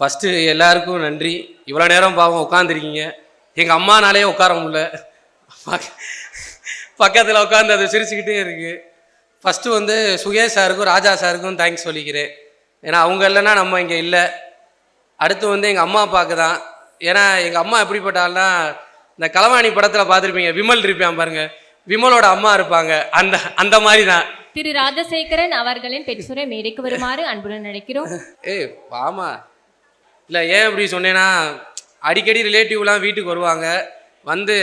First எல்லாருக்கும் நன்றி. இவ்வளோ நேரம் பாவம் உட்காந்துருக்கீங்க. எங்கள் அம்மானாலே உட்கார முடியல, பக்கத்தில் உட்காந்து அதை சிரிச்சுக்கிட்டே இருக்குது. ஃபஸ்ட்டு வந்து சுகேஷ் சாருக்கும் ராஜா சாருக்கும் தேங்க்ஸ் சொல்லிக்கிறேன். ஏன்னா அவங்க இல்லைன்னா நம்ம இங்கே இல்லை. அடுத்து வந்து எங்கள் அம்மா அப்பாவுக்கு தான். ஏன்னா எங்கள் அம்மா எப்படிப்பட்டால்னா, இந்த களவாணி படத்தில் பார்த்துருப்பீங்க, விமல் இருப்பான் பாருங்க, விமலோட அம்மா இருப்பாங்க, அந்த அந்த மாதிரி தான். திரு ராஜசேகரன் அவர்களின் பெற்றோரை மேடைக்கு வருமாறு அன்புடன் நினைக்கிறோம். வாமா. இல்லை ஏன் இப்படி சொன்னேன்னா, அடிக்கடி ரிலேட்டிவ்லாம் வீட்டுக்கு வருவாங்க. வந்து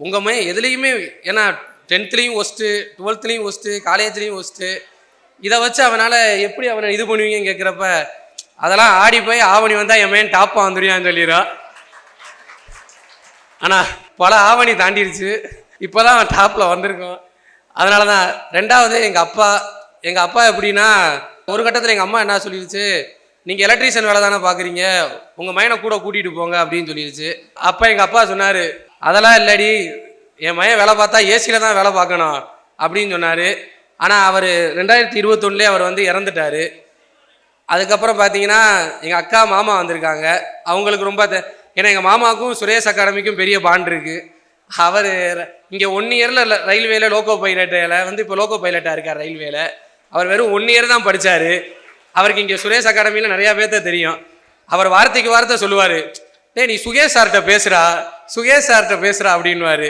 உங்கள் மையம் எதுலேயுமே, ஏன்னா 10th ஒஸ்ட்டு, 12th ஒஸ்ட்டு, காலேஜ்லேயும் ஒஸ்ட்டு, இதை வச்சு அவனால் எப்படி அவனை இது பண்ணுவீங்கன்னு கேட்குறப்ப, அதெல்லாம் ஆடி போய் ஆவணி வந்தால் என் மையன் டாப்பாக வந்துடுவான்னு சொல்லிடுறான். ஆனால் பல ஆவணி தாண்டிடுச்சு, இப்போ தான் அவன் டாப்பில் வந்திருக்கோம். அதனால தான். ரெண்டாவது எங்கள் அப்பா எப்படின்னா, ஒரு கட்டத்தில் எங்கள் அம்மா என்ன சொல்லிடுச்சு, நீங்கள் எலக்ட்ரீஷியன் வேலை தானே பார்க்குறீங்க, உங்கள் மையனை கூட கூட்டிகிட்டு போங்க அப்படின்னு சொல்லிடுச்சு. அப்போ எங்கள் அப்பா சொன்னார், அதெல்லாம் இல்லடி, என் மையன் வேலை பார்த்தா ஏசியில் தான் வேலை பார்க்கணும் அப்படின்னு சொன்னார். ஆனால் அவர் 2021 அவர் வந்து இறந்துட்டார். அதுக்கப்புறம் பார்த்தீங்கன்னா எங்கள் அக்கா மாமா வந்திருக்காங்க. அவங்களுக்கு ரொம்ப ஏன்னா எங்கள் மாமாவுக்கும் சுரேஷ் அகாடமிக்கும் பெரிய பாண்ட் இருக்குது. அவர் இங்கே 1 இயரில் ரயில்வேல லோக்கோ பைலட்டில் வந்து இப்போ லோக்கோ பைலட்டாக இருக்கார் ரயில்வேல. அவர் வெறும் 1 இயர் தான் படித்தார். அவருக்கு இங்கே சுரேஷ் அகாடமியில் நிறையா பேர்த்த தெரியும். அவர் வார்த்தைக்கு வார்த்தை சொல்லுவார், நீ சுகேஷ் சார்கிட்ட பேசுகிறா அப்படின்வாரு.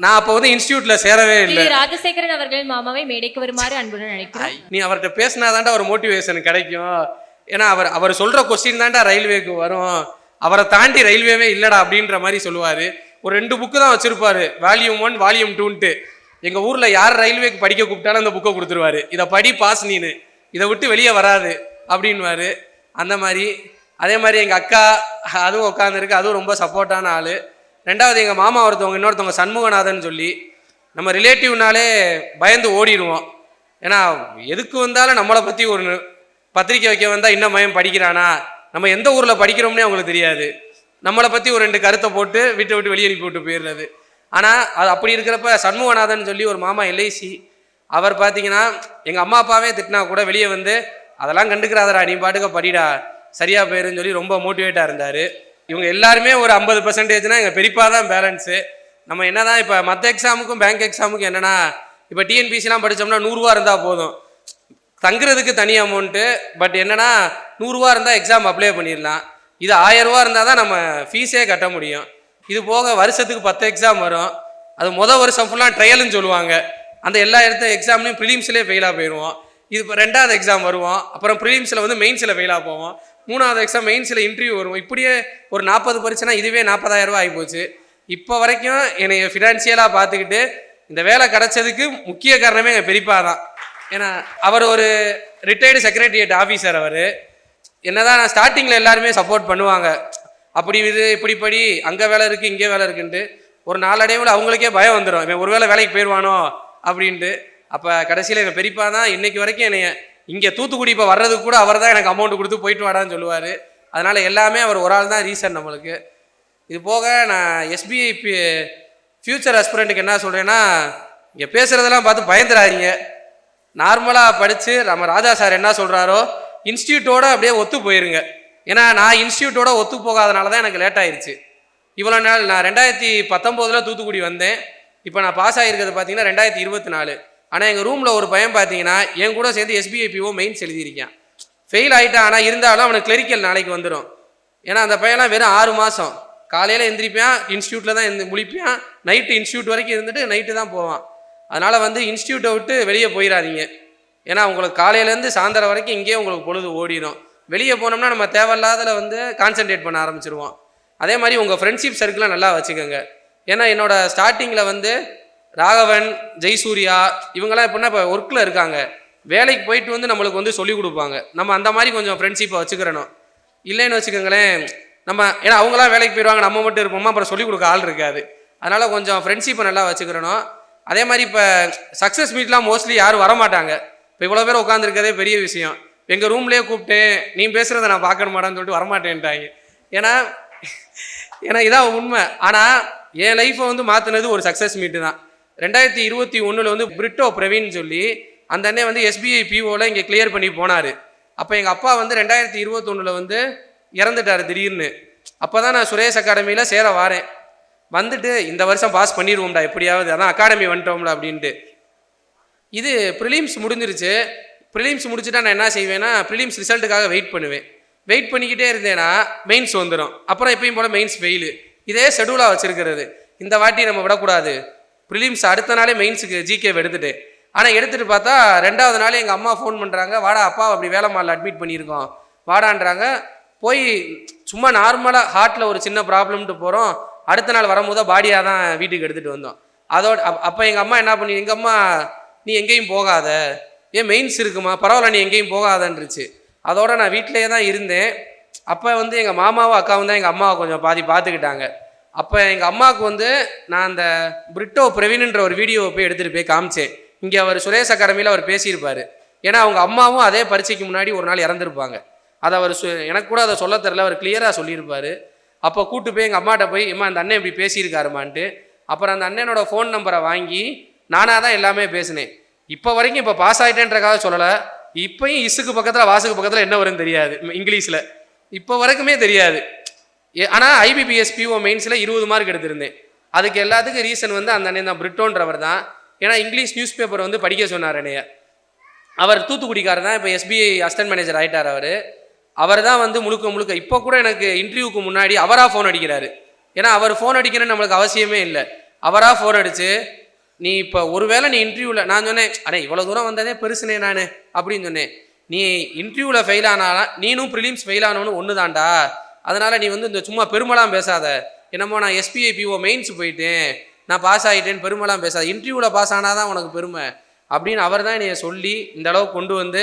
நான் அப்போ வந்து இன்ஸ்டியூட்டில் சேரவே இல்லை. ராஜசேகரன் அவர்களின் மாமாவை மேடைக்கு வருமாறு அன்புடன் நினைக்கிறேன். நீ அவர்கிட்ட பேசினாதான்டா ஒரு மோட்டிவேஷன் கிடைக்கும். ஏன்னா அவர் சொல்கிற கொஸ்டின் தான்டா ரயில்வேக்கு வரும், அவரை தாண்டி ரயில்வேவே இல்லைடா அப்படின்ற மாதிரி சொல்லுவார். ஒரு 2 புக்கு தான் வச்சுருப்பார், வால்யூம் 1 வால்யூம் 2ன்ட்டு. எங்கள் ஊரில் யார் ரயில்வேக்கு படிக்க கூப்பிட்டாலும் அந்த புக்கை கொடுத்துருவாரு. இதை படி பாஸ், நீனு இதை விட்டு வெளியே வராது அப்படின்வாரு. அந்த மாதிரி. அதே மாதிரி எங்கள் அக்கா அதுவும் உட்காந்துருக்கு, அதுவும் ரொம்ப சப்போர்ட்டான ஆள். ரெண்டாவது எங்கள் மாமா இன்னொருத்தவங்க சண்முகநாதன் சொல்லி, நம்ம ரிலேட்டிவ்னாலே பயந்து ஓடிடுவோம். ஏன்னா எதுக்கு வந்தாலும் நம்மளை பற்றி ஒரு பத்திரிக்கை வைக்க வந்தால் இன்னும் மயம் படிக்கிறானா, நம்ம எந்த ஊரில் படிக்கிறோம்னே அவங்களுக்கு தெரியாது, நம்மளை பற்றி ஒரு 2 கருத்தை போட்டு விட்டு வெளியே அனுப்பி விட்டு போயிடுறது. ஆனால் அது அப்படி இருக்கிறப்ப சண்முகநாதன் சொல்லி ஒரு மாமா எல்ஐசி, அவர் பார்த்தீங்கன்னா எங்கள் அம்மா அப்பாவே திட்டினா கூட வெளியே வந்து, அதெல்லாம் கண்டுக்கிறாதடா, நீ பாட்டுக்க படிடா, சரியாக போயிருன்னு சொல்லி ரொம்ப மோட்டிவேட்டாக இருந்தார். இவங்க எல்லாருமே ஒரு 50%. எங்கள் பெரியப்பா தான் பேலன்ஸு. நம்ம என்ன தான் இப்போ மற்ற எக்ஸாமுக்கும் பேங்க் எக்ஸாமுக்கும் என்னென்னா, இப்போ டிஎன்பிசிலாம் படித்தோம்னா 100 ரூபா இருந்தால் போதும், தங்குறதுக்கு தனி அமௌண்ட்டு. பட் என்னென்னா 100 ரூபா இருந்தால் எக்ஸாம் அப்ளை பண்ணிடலாம். இது 1000 ரூபா இருந்தால் தான் நம்ம ஃபீஸே கட்ட முடியும். இது போக வருஷத்துக்கு 10 எக்ஸாம் வரும். அது வருஷம் ஃபுல்லாக ட்ரையல்னு சொல்லுவாங்க. அந்த எல்லா எக்ஸாம்லையும் ப்ரிலிம்ஸ்லேயே ஃபெயிலாக போயிடுவோம். இது இப்போ 2வது எக்ஸாம் வருவோம், அப்புறம் ப்ரிலிம்ஸில் வந்து மெயின்ஸில் ஃபெயிலாக போவோம், 3வது எக்ஸாம் மெயின்ஸில் இன்டர்வியூ வருவோம். இப்படியே ஒரு 40 பரிச்சுனா இதுவே 40,000 ரூபா ஆகிப்போச்சு. இப்போ வரைக்கும் என்னை ஃபினான்ஷியலாக பார்த்துக்கிட்டு இந்த வேலை கிடச்சதுக்கு முக்கிய காரணமே எங்கள் பெரியப்பா தான். ஏன்னா அவர் ஒரு ரிட்டையர்டு செக்ரட்டரியேட் ஆஃபீஸர். அவர் என்னதான் நான் ஸ்டார்டிங்கில் எல்லாருமே சப்போர்ட் பண்ணுவாங்க, அப்படி இது இப்படி படி, அங்கே வேலை இருக்குது இங்கே வேலை இருக்குன்ட்டு. ஒரு நாளடைவில் அவங்களுக்கே பயம் வந்துடும், இவன் ஒரு வேளை வேலைக்கு போயிடுவானோ அப்படின்ட்டு. அப்போ கடைசியில் எங்கள் பெரியப்பா தான் இன்னைக்கு வரைக்கும் என்னை இங்கே தூத்துக்குடி இப்போ வர்றதுக்கு கூட அவர் தான் எனக்கு அமௌண்ட் கொடுத்து போயிட்டு வாடான்னு சொல்லுவார். அதனால் எல்லாமே அவர் ஒரு ஆள் தான் ரீசன் நம்மளுக்கு. இது போக நான் எஸ்பிஐ ஃப்யூச்சர் அஸ்பிரண்ட்டுக்கு என்ன சொல்கிறேன்னா, இங்கே பேசுகிறதெல்லாம் பார்த்து பயந்துடாதீங்க. நார்மலாக படித்து நம்ம ராஜா சார் என்ன சொல்கிறாரோ இன்ஸ்டியூட்டோடு அப்படியே ஒத்து போயிருங்க. ஏன்னா நான் இன்ஸ்டியூட்டோட ஒத்து போகாதனால தான் எனக்கு லேட் ஆயிடுச்சு. இவ்வளோ நாள் நான் 2019 தூத்துக்குடி வந்தேன். இப்போ நான் பாஸ் ஆகிருக்கிறது பார்த்தீங்கன்னா 2024. ஆனால் எங்கள் ரூமில் ஒரு பையன் பார்த்தீங்கன்னா என் கூட சேர்ந்து SBIPO மெயின்ஸ் எழுதியிருக்கான், ஃபெயில் ஆகிட்டான். ஆனால் இருந்தாலும் அவனுக்கு கிளரிக்கல் நாளைக்கு வந்துடும். ஏன்னா அந்த பையன்லாம் வெறும் 6 மாதம், காலையில் எந்திரிப்பான், இன்ஸ்டியூட்டில் தான் முழிப்பான், நைட்டு இன்ஸ்டியூட் வரைக்கும் இருந்துட்டு நைட்டு தான் போவான். அதனால் வந்து இன்ஸ்டியூட்டை விட்டு வெளியே போயிடாதீங்க. ஏன்னா உங்களுக்கு காலையிலேருந்து சாயந்தரம் வரைக்கும் இங்கேயே உங்களுக்கு பொழுது ஓடிடும். வெளியே போனோம்னா நம்ம தேவையில்லாததில் வந்து கான்சென்ட்ரேட் பண்ண ஆரம்பிச்சிருவோம். அதே மாதிரி உங்கள் ஃப்ரெண்ட்ஷிப் சர்க்கிளை நல்லா வச்சுக்கோங்க. ஏன்னா என்னோடய ஸ்டார்டிங்கில் வந்து ராகவன், ஜெய்சூர்யா இவங்கெல்லாம் எப்படின்னா இப்போ ஒர்க்கில் இருக்காங்க, வேலைக்கு போயிட்டு வந்து நம்மளுக்கு வந்து சொல்லிக் கொடுப்பாங்க. நம்ம அந்த மாதிரி கொஞ்சம் ஃப்ரெண்ட்ஷிப்பை வச்சுக்கிறணும். இல்லைன்னு வச்சுக்கோங்களேன், நம்ம ஏன்னா அவங்களாம் வேலைக்கு போயிடுவாங்க, நம்ம மட்டும் இருப்போமா, அப்புறம் சொல்லிக் கொடுக்க ஆள் இருக்காது. அதனால் கொஞ்சம் ஃப்ரெண்ட்ஷிப்பை நல்லா வச்சுக்கிறணும். அதே மாதிரி இப்போ சக்ஸஸ் மீட்லாம் மோஸ்ட்லி யாரும் வரமாட்டாங்க. இப்போ இவ்வளோ பேர் உட்காந்துருக்கதே பெரிய விஷயம். எங்கள் ரூம்லேயே கூப்பிட்டேன், நீ பேசுகிறத நான் பார்க்கணுமாடான்னு சொல்லிட்டு வரமாட்டேன்ட்டாங்க. ஏன்னா இதான் உண்மை. ஆனால் என் லைஃப்பை வந்து மாற்றினது ஒரு சக்ஸஸ் மீட்டு தான். 2021 வந்து பிரிட்டோ பிரவீன் சொல்லி அந்த அண்ணே வந்து SBIPOவில் இங்கே கிளியர் பண்ணி போனார். அப்போ எங்கள் அப்பா வந்து 2021 வந்து இறந்துட்டார் திடீர்னு. அப்போ தான் நான் சுரேஷ் அகாடமியில் சேர வாரேன். வந்துட்டு இந்த வருஷம் பாஸ் பண்ணிடுவோம்டா எப்படியாவது, அதான் அகாடமி வந்துட்டோம்ல அப்படின்ட்டு. இது ப்ரிலிம்ஸ் முடிஞ்சிருச்சு. ப்ரிலிம்ஸ் முடிச்சுட்டா நான் என்ன செய்வேன்னா ப்ரிலிம்ஸ் ரிசல்ட்டுக்காக வெயிட் பண்ணுவேன். வெயிட் பண்ணிக்கிட்டே இருந்தேன்னா மெயின்ஸ் வந்துடும். அப்புறம் எப்பயும் போல் மெயின்ஸ் ஃபெயிலு. இதே ஷெடியூலாக வச்சுருக்கிறது. இந்த வாட்டி நம்ம விடக்கூடாது. ப்ரிலிம்ஸ் அடுத்த நாளே மெயின்ஸுக்கு ஜிகேவை எடுத்துகிட்டு, ஆனால் எடுத்துகிட்டு பார்த்தா 2வது நாள் எங்கள் அம்மா ஃபோன் பண்ணுறாங்க, வாடா அப்பா அப்படி வேலை மாடல அட்மிட் பண்ணியிருக்கோம் வாடான்றாங்க. போய் சும்மா நார்மலாக ஹார்ட்டில் ஒரு சின்ன ப்ராப்ளம்ட்டு போகிறோம். அடுத்த நாள் வரும்போது பாடியாக தான் வீட்டுக்கு எடுத்துகிட்டு வந்தோம். அதோட அப்போ எங்கள் அம்மா என்ன பண்ணி, எங்கள் அம்மா நீ எங்கேயும் போகாத, ஏன் மெயின்ஸ் இருக்குமா, பரவாயில்ல நீ எங்கேயும் போகாதன்றுச்சு. அதோட நான் வீட்டிலேயே தான் இருந்தேன். அப்போ வந்து எங்கள் மாமாவும் அக்காவும் தான் எங்கள் அம்மாவை கொஞ்சம் பாதி பார்த்துக்கிட்டாங்க. அப்போ எங்கள் அம்மாவுக்கு வந்து நான் அந்த பிரிட்டோ பிரவீன்ன்ற ஒரு வீடியோவை போய் எடுத்துகிட்டு போய் காமிச்சேன். இங்கே அவர் சுரேஷ் அகாடமியில் அவர் பேசியிருப்பார். ஏன்னா அவங்க அம்மாவும் அதே பரீட்சைக்கு முன்னாடி ஒரு நாள் இறந்துருப்பாங்க. அதை அவர் எனக்கு கூட அதை சொல்ல தெரில, அவர் கிளியராக சொல்லியிருப்பார். அப்போ கூப்பிட்டு போய் எங்கள் அம்மாட்ட போய் அம்மா அந்த அண்ணன் இப்படி பேசியிருக்காருமான்ட்டு. அப்புறம் அந்த அண்ணனோட ஃபோன் நம்பரை வாங்கி நானாக தான் எல்லாமே பேசினேன். இப்போ வரைக்கும் இப்போ பாஸ் ஆகிட்டேன்றக்காக சொல்லலை, இப்போயும் இசுக்கு பக்கத்தில் வாசுக்கு பக்கத்தில் என்ன வரும்னு தெரியாது இங்கிலீஷில், இப்போ வரைக்குமே தெரியாது. ஆனால் ஐபிபிஎஸ் பிஓ மெயின்ஸில் 20 மார்க் எடுத்திருந்தேன். அதுக்கு எல்லாத்துக்கும் ரீசன் வந்து அந்த அண்ணன் தான், பிரிட்டோன்றவர் தான். ஏன்னா இங்கிலீஷ் நியூஸ் பேப்பர் வந்து படிக்க சொன்னார் என்னைய. அவர் தூத்துக்குடிக்காரர் தான், இப்போ எஸ்பிஐ அசிஸ்டன்ட் மேனேஜர் ஆகிட்டார். அவர் தான் வந்து முழுக்க இப்போ கூட எனக்கு இன்டர்வியூக்கு முன்னாடி அவராக ஃபோன் அடிக்கிறாரு. ஏன்னா அவர் ஃபோன் அடிக்கணும்னு நம்மளுக்கு அவசியமே இல்லை. அவராக ஃபோன் அடித்து நீ இப்போ ஒருவேளை நீ இன்டர்வியூவில், நான் சொன்னேன் அண்ணே இவ்வளோ தூரம் வந்ததே பெருசுனே நான் அப்படின்னு சொன்னேன். நீ இன்டர்வியூவில் ஃபெயில் ஆனாலும் நீனும் ப்ரிலிம்ஸ் ஃபெயில் ஆனவனு ஒன்று தான்டா, அதனால் நீ வந்து இந்த சும்மா பெருமைலாம் பேசாத. என்னமோ நான் எஸ்பிஐ பிஓ மெயின்ஸ் போயிட்டேன், நான் பாஸ் ஆகிட்டேன்னு பெருமைலாம் பேசாத, இன்டர்வியூவில் பாஸ் ஆனால் தான் உனக்கு பெருமை அப்படின்னு அவர் தான் என்னை சொல்லி இந்த அளவுக்கு கொண்டு வந்து.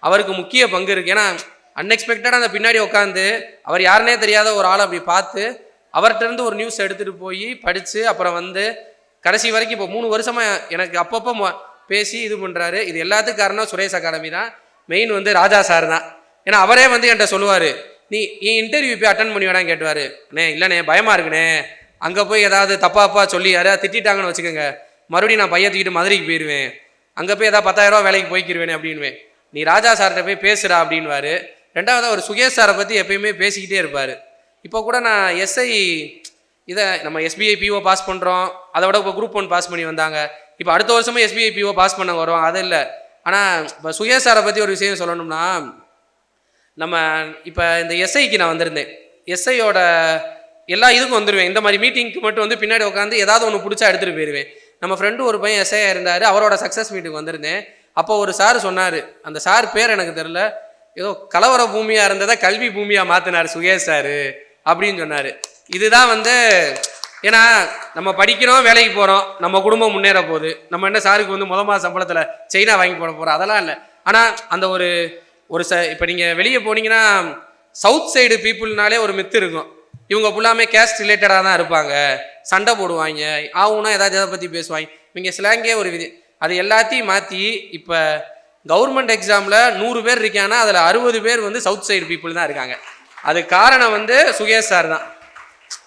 அவருக்கு முக்கிய பங்கு இருக்குது. ஏன்னா அன்எக்ஸ்பெக்டடாக அந்த பின்னாடி உட்காந்து அவர் யாருன்னே தெரியாத ஒரு ஆளை அப்படி பார்த்து அவர்கிட்டருந்து ஒரு நியூஸ் எடுத்துகிட்டு போய் படித்து அப்புறம் வந்து கடைசி வரைக்கும் இப்போ 3 வருஷமாக எனக்கு அப்பப்போ பேசி இது பண்ணுறாரு. இது எல்லாத்துக்கும் காரணம் சுரேஷ் அகாடமி தான். மெயின் வந்து ராஜா சார் தான். ஏன்னா அவரே வந்து என்கிட்ட சொல்லுவார், நீ இன்டர்வியூ போய் அட்டன் பண்ணி வேடான்னு கேட்டுவார். அண்ணே இல்லைண்ணே பயமாக இருக்குண்ணே, அங்கே போய் ஏதாவது தப்பாப்பா சொல்லி யாராவது திட்டாங்கன்னு வச்சுக்கோங்க, மறுபடியும் நான் பையன் தூக்கிட்டு மதுரைக்கு போயிடுவேன், அங்கே போய் ஏதாவது 10,000 ரூபா வேலைக்கு போய்க்கிருவேனே அப்படின்வேன். நீ ராஜா சார்கிட்ட போய் பேசுகிறா அப்படின்வார். 2வது அவர் சுகேஷ் சாரை பற்றி எப்பயுமே பேசிக்கிட்டே இருப்பார். இப்போ கூட நான் எஸ்ஐ இதை நம்ம எஸ்பிஐ பிஓ பாஸ் பண்ணுறோம், அதை விட இப்போ குரூப் 1 பாஸ் பண்ணி வந்தாங்க. இப்போ அடுத்த வருஷமும் எஸ்பிஐ பிஓ பாஸ் பண்ண வரும், அது இல்லை. ஆனால் இப்போ சுகேஷ் சாரை பற்றி ஒரு விஷயம் சொல்லணும்னா, நம்ம இப்போ இந்த எஸ்ஐக்கு நான் வந்திருந்தேன். எஸ்ஐயோட எல்லா இதுக்கும் வந்துடுவேன். இந்த மாதிரி மீட்டிங்க்கு மட்டும் வந்து பின்னாடி உட்காந்து ஏதாவது ஒன்று பிடிச்சா எடுத்துகிட்டு போயிடுவேன். நம்ம ஃப்ரெண்டு ஒரு பையன் எஸ்ஐயாக இருந்தார், அவரோட சக்ஸஸ் மீட்டுக்கு வந்திருந்தேன். அப்போ ஒரு சார் சொன்னார், அந்த சார் பேர் எனக்கு தெரில, ஏதோ கலவர பூமியாக இருந்ததை கல்வி பூமியாக மாற்றினார் சுகேஷ் சார் அப்படின்னு சொன்னார். இதுதான் வந்து ஏன்னா நம்ம படிக்கிறோம், வேலைக்கு போகிறோம், நம்ம குடும்பம் முன்னேற போகுது. நம்ம என்ன சாருக்கு வந்து மாத சம்பளத்தில் செயினா வாங்கி போட போகிறோம், அதெல்லாம் இல்லை. ஆனால் அந்த ஒரு இப்போ நீங்கள் வெளியே போனீங்கன்னா சவுத் சைடு பீப்புள்னாலே ஒரு மித்து இருக்கும், இவங்க ஃபுல்லாமே கேஸ்ட் ரிலேட்டடாக தான் இருப்பாங்க, சண்டை போடுவாங்க, ஆகுனா ஏதாவது எதை பற்றி பேசுவாங்க, இவங்க ஸ்லாங்கே ஒரு விதி. அது எல்லாத்தையும் மாற்றி இப்போ கவர்மெண்ட் எக்ஸாமில் 100 பேர் இருக்காங்கன்னா அதில் 60 பேர் வந்து சவுத் சைடு பீப்புள் தான் இருக்காங்க. அது காரணம் வந்து சுகேஷ் சார் தான்.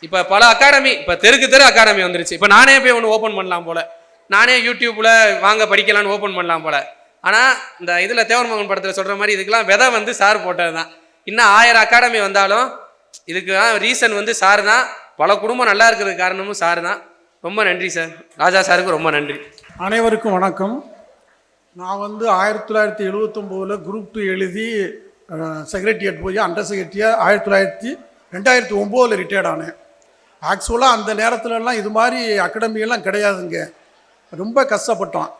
இப்போ பல அகாடமி, இப்போ தெருக்கு தெரு அகாடமி வந்துருச்சு. இப்போ நானே போய் ஒன்று ஓப்பன் பண்ணலாம் போல், நானே யூடியூப்பில் வாங்க படிக்கலான்னு ஓப்பன் பண்ணலாம் போல். ஆனால் இந்த இதில் தேவர்மகன் படத்தில் சொல்கிற மாதிரி இதுக்கெல்லாம் விதை வந்து சார் போட்டது தான். இன்னும் 1000 அகாடமி வந்தாலும் இதுக்கு ரீசன் வந்து சார் தான். பல குடும்பம் நல்லா இருக்கிறதுக்கு காரணமும் சார் தான். ரொம்ப நன்றி சார், ராஜா சாருக்கு ரொம்ப நன்றி. அனைவருக்கும் வணக்கம். நான் வந்து 1979 குரூப் 2 எழுதி செக்ரட்டரியேட் போய் அண்டர் செக்ரட்டரியாக 2009 ரிட்டையர்ட் ஆனேன். ஆக்சுவலாக அந்த நேரத்துலலாம் இது மாதிரி அகாடமியெல்லாம் கிடையாதுங்க. ரொம்ப கஷ்டப்பட்டான்.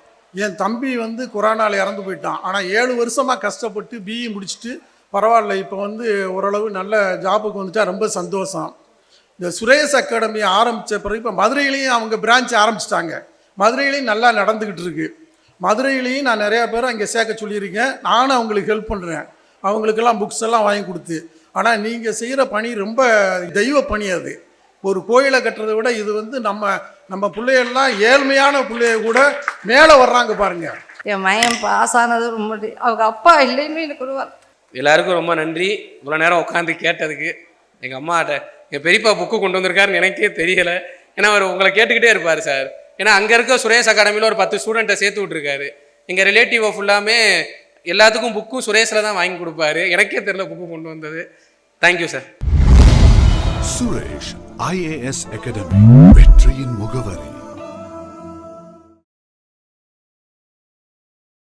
என் தம்பி வந்து கொரோனாவில் இறந்து போயிட்டான். ஆனால் 7 வருஷமாக கஷ்டப்பட்டு பிஇ முடிச்சுட்டு பரவாயில்ல, இப்போ வந்து ஓரளவு நல்ல ஜாபுக்கு வந்துட்டா ரொம்ப சந்தோஷம். இந்த சுரேஷ் அகாடமி ஆரம்பித்த பிறகு இப்போ மதுரையிலையும் அவங்க பிரான்ச் ஆரம்பிச்சிட்டாங்க. மதுரையிலையும் நல்லா நடந்துக்கிட்டு இருக்கு. மதுரையிலையும் நான் நிறையா பேர் அங்கே சேர்க்க சொல்லியிருக்கேன். நானும் அவங்களுக்கு ஹெல்ப் பண்ணுறேன், அவங்களுக்கெல்லாம் புக்ஸ் எல்லாம் வாங்கி கொடுத்து. ஆனால் நீங்கள் செய்கிற பணி ரொம்ப தெய்வ பணி. அது ஒரு கோயிலை கட்டுறதை விட இது வந்து நம்ம பிள்ளைகள்லாம் ஏழ்மையான பிள்ளைய கூட மேலே வர்றாங்க பாருங்க. என் மையம் பாஸ் ஆனது ரொம்ப, அவங்க அப்பா இல்லைன்னு எனக்கு ஒரு எல்லாருக்கும் ரொம்ப நன்றி. இவ்வளோ நேரம் உட்காந்து கேட்டதுக்கு. எங்கள் அம்மாட்ட எங்கள் பெரியப்பா புக்கு கொண்டு வந்திருக்காருன்னு எனக்கே தெரியலை. ஏன்னா அவர் உங்களை கேட்டுக்கிட்டே இருப்பார் சார். ஏன்னா அங்கே இருக்க சுரேஷ் அகாடமியில் ஒரு 10 ஸ்டூடெண்ட்டை சேர்த்து விட்ருக்காரு. எங்கள் ரிலேட்டிவ் ஃபுல்லாமே எல்லாத்துக்கும் புக்கும் சுரேஷில் தான் வாங்கி கொடுப்பாரு. எனக்கே தெரியல புக்கு கொண்டு வந்தது. Thank you sir. Suresh IAS academy வெற்றியின் முகவரி.